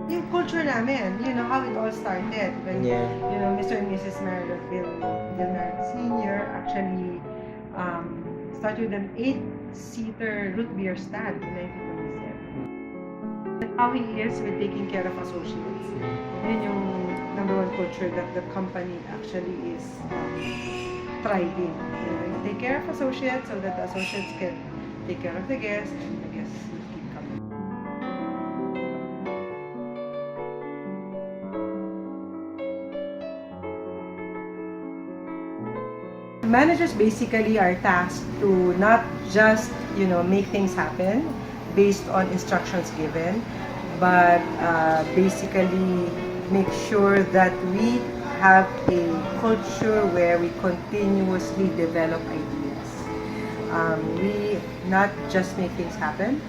Yung culture namin, how it all started when, Yeah. Mr. and Mrs. Meredith Vilmer Sr. actually started an 8-seater root beer stand in 1927. And how he is with taking care of associates. Yun yung number one culture that the company actually is thriving. You take care of associates so that the associates can take care of the guests and the guests will keep coming. Managers basically are tasked to not just make things happen based on instructions given, but basically make sure that we have a culture where we continuously develop ideas. We not just make things happen,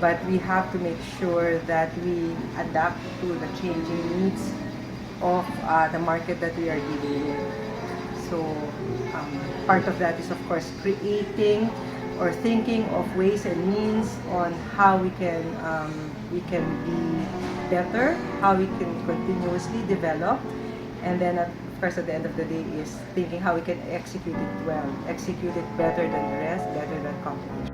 but we have to make sure that we adapt to the changing needs of the market that we are dealing with. So part of that is of course creating or thinking of ways and means on how we can be better, how we can continuously develop, and then of course at the end of the day is thinking how we can execute it well, execute it better than the rest, better than competition.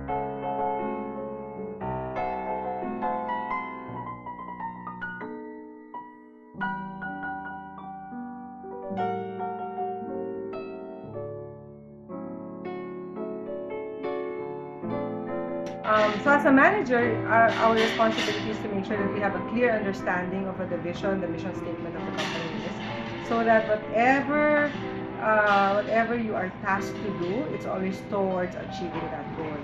So as a manager, our responsibility is to make sure that we have a clear understanding of what the vision, the mission statement of the company is, so that whatever you are tasked to do, it's always towards achieving that goal.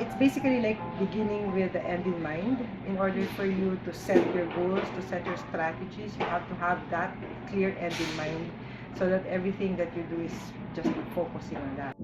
It's basically like beginning with the end in mind. In order for you to set your goals, to set your strategies, you have to have that clear end in mind, so that everything that you do is just focusing on that.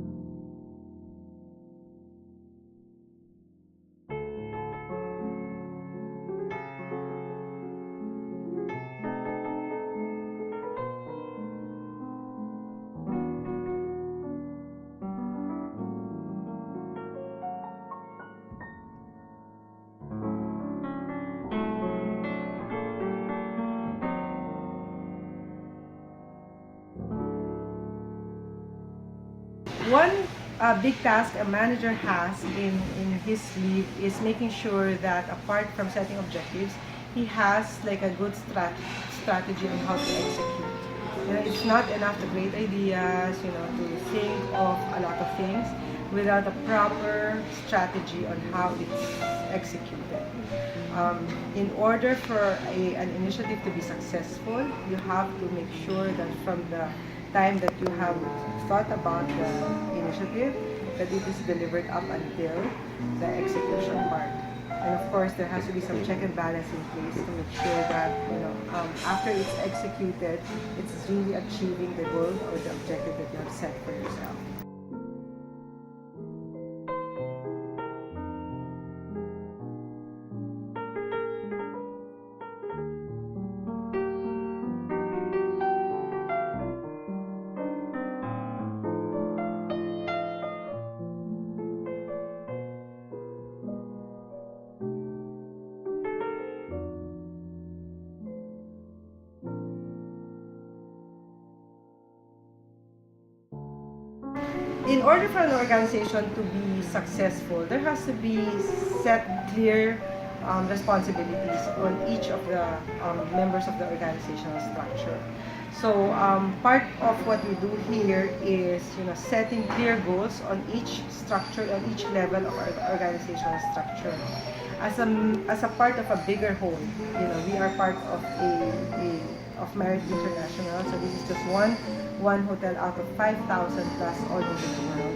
One big task a manager has in his lead is making sure that apart from setting objectives, he has like a good strategy on how to execute. It's not enough to create ideas, to think of a lot of things without a proper strategy on how it's executed. In order for an initiative to be successful, you have to make sure that from the time that you have thought about the initiative, that it is delivered up until the execution part. And of course, there has to be some check and balance in place to make sure that, after it's executed, it's really achieving the goal or the objective that you have set for yourself. In order for an organization to be successful, there has to be set clear responsibilities on each of the members of the organizational structure. So part of what we do here is setting clear goals on each structure, on each level of our organizational structure. As a part of a bigger whole, we are part of of Marriott International. So this is just one hotel out of 5,000 plus all over the world.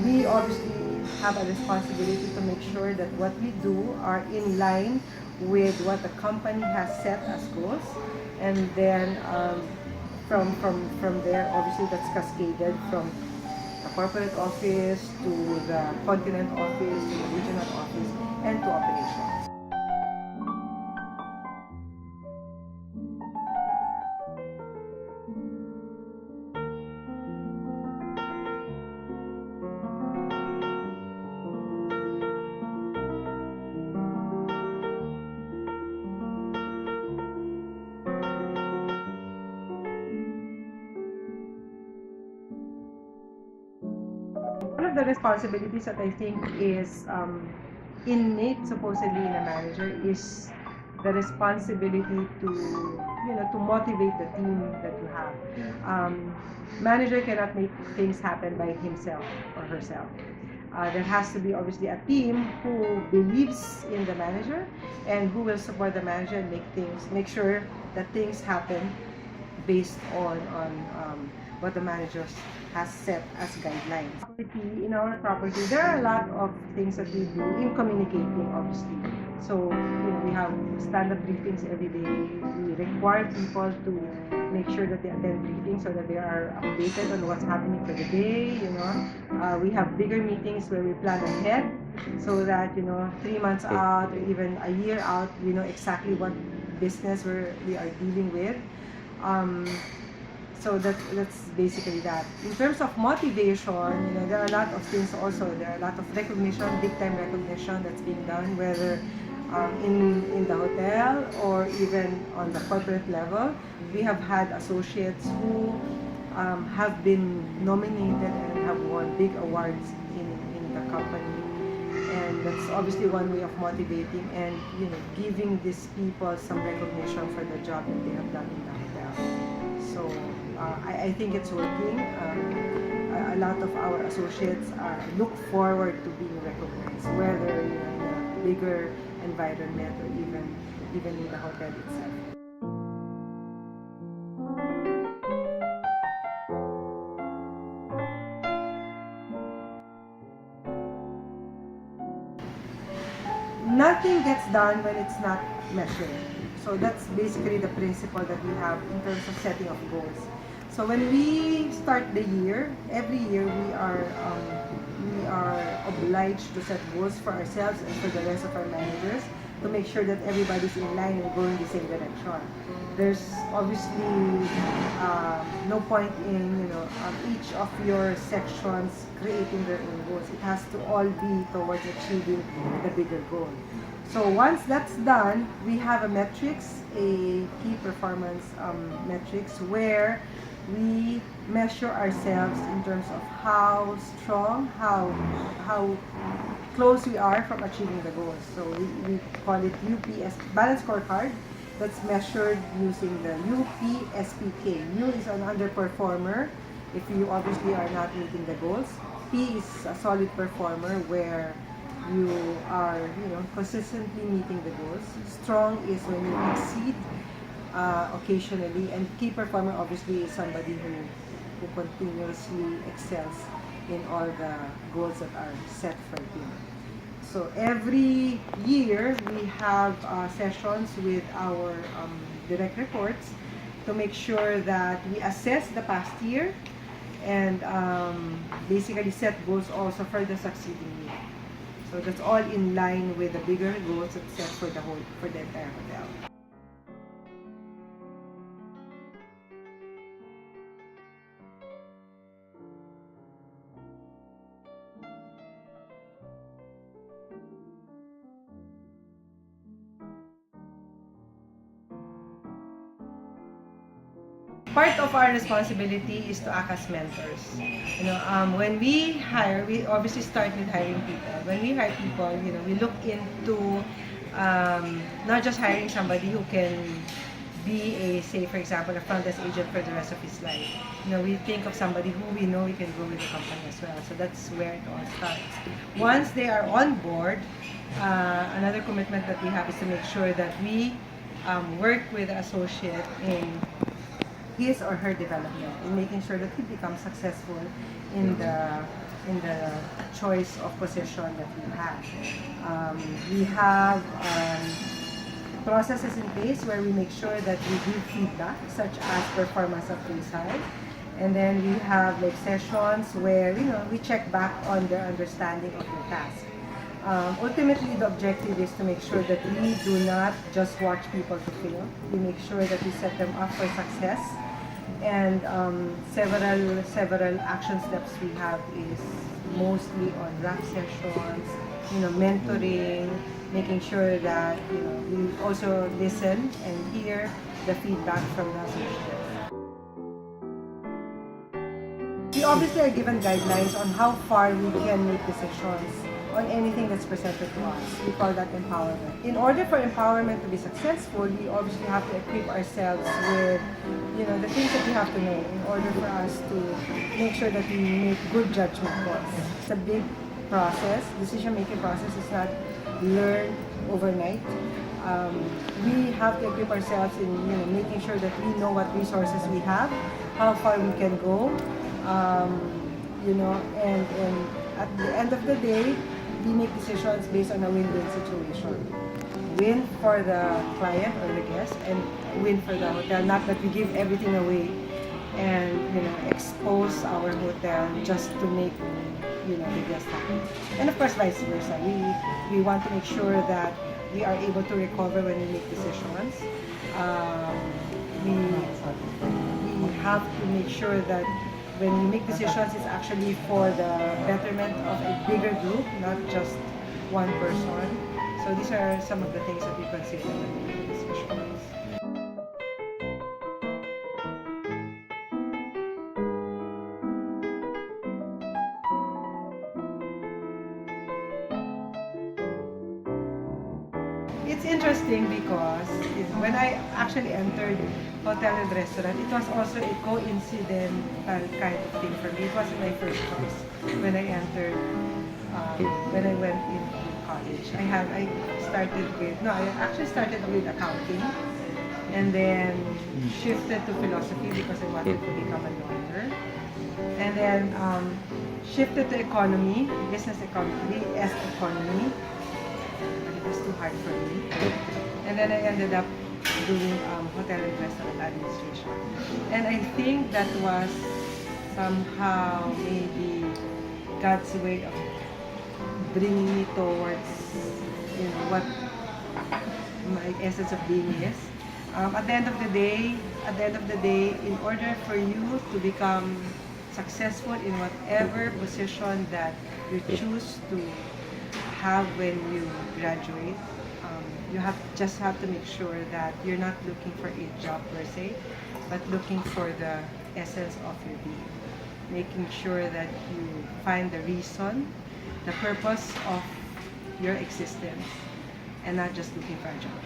We obviously have a responsibility to make sure that what we do are in line with what the company has set as goals, and then from there, obviously that's cascaded from the corporate office to the continent office to the regional office and to operations. of the responsibilities that I think is innate, supposedly, in a manager is the responsibility to, to motivate the team that you have. Manager cannot make things happen by himself or herself. There has to be obviously a team who believes in the manager and who will support the manager and make sure that things happen based on what the manager has set as guidelines. In our property, there are a lot of things that we do in communicating, obviously. So, we have stand-up briefings every day. We require people to make sure that they attend briefings so that they are updated on what's happening for the day. We have bigger meetings where we plan ahead so that 3 months out or even a year out, we know exactly what business we are dealing with. So that's basically that. In terms of motivation, there are a lot of things also. There are a lot of recognition, big time recognition that's being done, whether in the hotel or even on the corporate level. We have had associates who have been nominated and have won big awards in the company. And that's obviously one way of motivating and giving these people some recognition for the job that they have done in the hotel. So I think it's working. A lot of our associates look forward to being recognized, whether in a bigger environment or even in the hotel itself. Nothing gets done when it's not measured. So that's basically the principle that we have in terms of setting of goals. So when we start the year, every year we are obliged to set goals for ourselves and for the rest of our managers to make sure that everybody's in line and going the same direction. There's obviously no point in each of your sections creating their own goals. It has to all be towards achieving the bigger goal. So once that's done, we have a key performance metrics where we measure ourselves in terms of how strong, how close we are from achieving the goals. So we call it UPS Balance Scorecard. That's measured using the UPSPK. U is an underperformer if you obviously are not meeting the goals. P is a solid performer where you are consistently meeting the goals. Strong is when you exceed occasionally, and key performer obviously is somebody who continuously excels in all the goals that are set for him. So every year we have sessions with our direct reports to make sure that we assess the past year and basically set goals also for the succeeding year. So that's all in line with the bigger goals that's set for the entire hotel. Part of our responsibility is to act as mentors. When we hire, we obviously start with hiring people. When we hire people, we look into not just hiring somebody who can be say for example, a front desk agent for the rest of his life. We think of somebody who we know we can grow with the company as well. So that's where it all starts. Once they are on board, another commitment that we have is to make sure that we work with the associate in his or her development, in making sure that he becomes successful in the choice of position that we have. We have processes in place where we make sure that we give feedback, such as performance of high. And then we have sessions where we check back on their understanding of the task. Ultimately, the objective is to make sure that we do not just watch people to fail. We make sure that we set them up for success. And several action steps we have is mostly on draft sessions, mentoring, making sure that we also listen and hear the feedback from the associates. We we obviously are given guidelines on how far we can make decisions on anything that's presented to us. We call that empowerment. In order for empowerment to be successful, we obviously have to equip ourselves with, the things that we have to know in order for us to make sure that we make good judgment calls. It's a big process. Decision-making process is not learned overnight. We have to equip ourselves in making sure that we know what resources we have, how far we can go, and at the end of the day, we make decisions based on a win-win situation. Win for the client or the guest, and win for the hotel. Not that we give everything away and expose our hotel just to make the guest happy. And of course, vice versa. We want to make sure that we are able to recover when we make decisions. We have to make sure that when we make decisions, it's actually for the betterment of a bigger group, not just one person. So these are some of the things that we consider when we make decisions. It's interesting because when I actually entered hotel and restaurant, it was also a coincidental kind of thing for me. It wasn't my first choice when I entered, when I went into college. I actually started with accounting and then shifted to philosophy because I wanted to become a lawyer. And then shifted to economy, business economy, BS economy. It was too hard for me. And then I ended up doing hotel and restaurant administration. And I think that was somehow maybe God's way of bringing me towards what my essence of being is. At the end of the day, in order for you to become successful in whatever position that you choose to have when you graduate, you just have to make sure that you're not looking for a job per se, but looking for the essence of your being. Making sure that you find the reason, the purpose of your existence, and not just looking for a job.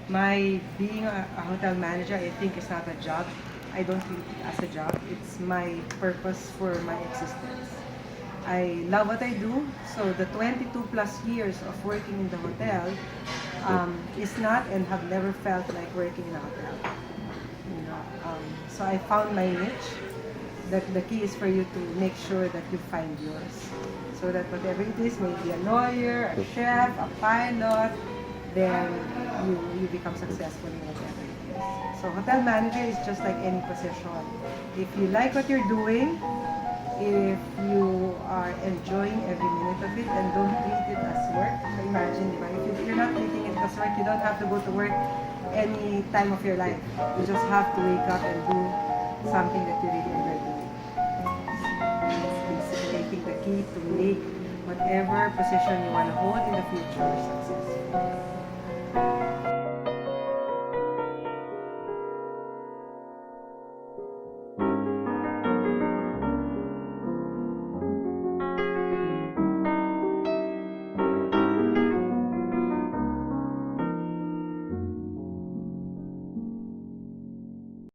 My being a hotel manager, I think, is not a job. I don't think it as a job. It's my purpose for my existence. I love what I do, so the 22 plus years of working in the hotel is not and have never felt like working in a hotel. So I found my niche. The key is for you to make sure that you find yours. So that whatever it is, maybe a lawyer, a chef, a pilot, then you become successful in whatever it is. So hotel manager is just like any position. If you like what you're doing, if you are enjoying every minute of it and don't treat it as work. So imagine, if you're not treating it as work, you don't have to go to work any time of your life. You just have to wake up and do something that you really enjoy doing. It's basically, I think, the key to make whatever position you want to hold in the future successful.